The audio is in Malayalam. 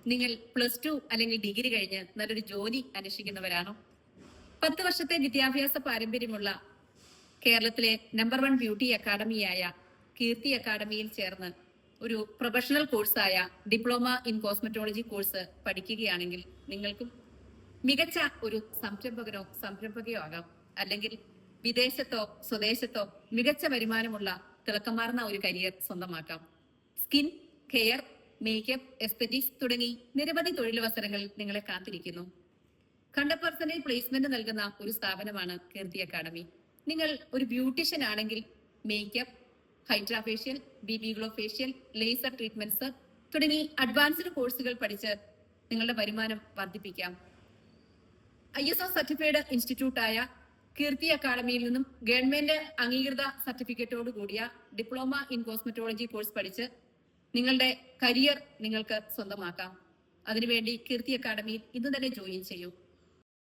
നിങ്ങൾ +2 അല്ലെങ്കിൽ ഡിഗ്രി കഴിഞ്ഞ് നല്ലൊരു ജോലി അന്വേഷിക്കുന്നവരാണോ? 10 വർഷത്തെ വിദ്യാഭ്യാസ പാരമ്പര്യമുള്ള കേരളത്തിലെ നമ്പർ 1 ബ്യൂട്ടി അക്കാഡമിയായ കീർത്തി അക്കാഡമിയിൽ ചേർന്ന് ഒരു പ്രൊഫഷണൽ കോഴ്സായ ഡിപ്ലോമ ഇൻ കോസ്മെറ്റോളജി കോഴ്സ് പഠിക്കുകയാണെങ്കിൽ നിങ്ങൾക്കും മികച്ച ഒരു സംരംഭകനോ സംരംഭകയോ ആകാം. അല്ലെങ്കിൽ വിദേശത്തോ സ്വദേശത്തോ മികച്ച വരുമാനമുള്ള തിളക്കമാർന്ന ഒരു കരിയർ സ്വന്തമാക്കാം. സ്കിൻ കെയർ, മേക്കപ്പ്, എസ്തെറ്റിക്സ് തുടങ്ങി നിരവധി തൊഴിലവസരങ്ങൾ നിങ്ങളെ കാത്തിരിക്കുന്നു. 100% പ്ലേസ്മെന്റ് നൽകുന്ന ഒരു സ്ഥാപനമാണ് കീർത്തി അക്കാഡമി. നിങ്ങൾ ഒരു ബ്യൂട്ടീഷ്യൻ ആണെങ്കിൽ makeup, hydra facial, BB glow facial, laser treatments തുടങ്ങി അഡ്വാൻസ്ഡ് കോഴ്സുകൾ പഠിച്ച് നിങ്ങളുടെ വരുമാനം വർദ്ധിപ്പിക്കാം. ISO സർട്ടിഫൈഡ് ഇൻസ്റ്റിറ്റ്യൂട്ടായ കീർത്തി അക്കാഡമിയിൽ നിന്നും ഗവൺമെന്റ് അംഗീകൃത സർട്ടിഫിക്കറ്റോട് കൂടിയ ഡിപ്ലോമ ഇൻ കോസ്മെറ്റോളജി കോഴ്സ് പഠിച്ച് നിങ്ങളുടെ കരിയർ നിങ്ങൾക്ക് സ്വന്തമാക്കാം. അതിനുവേണ്ടി കീർത്തി അക്കാഡമിയിൽ ഇന്ന് തന്നെ ജോയിൻ ചെയ്യൂ.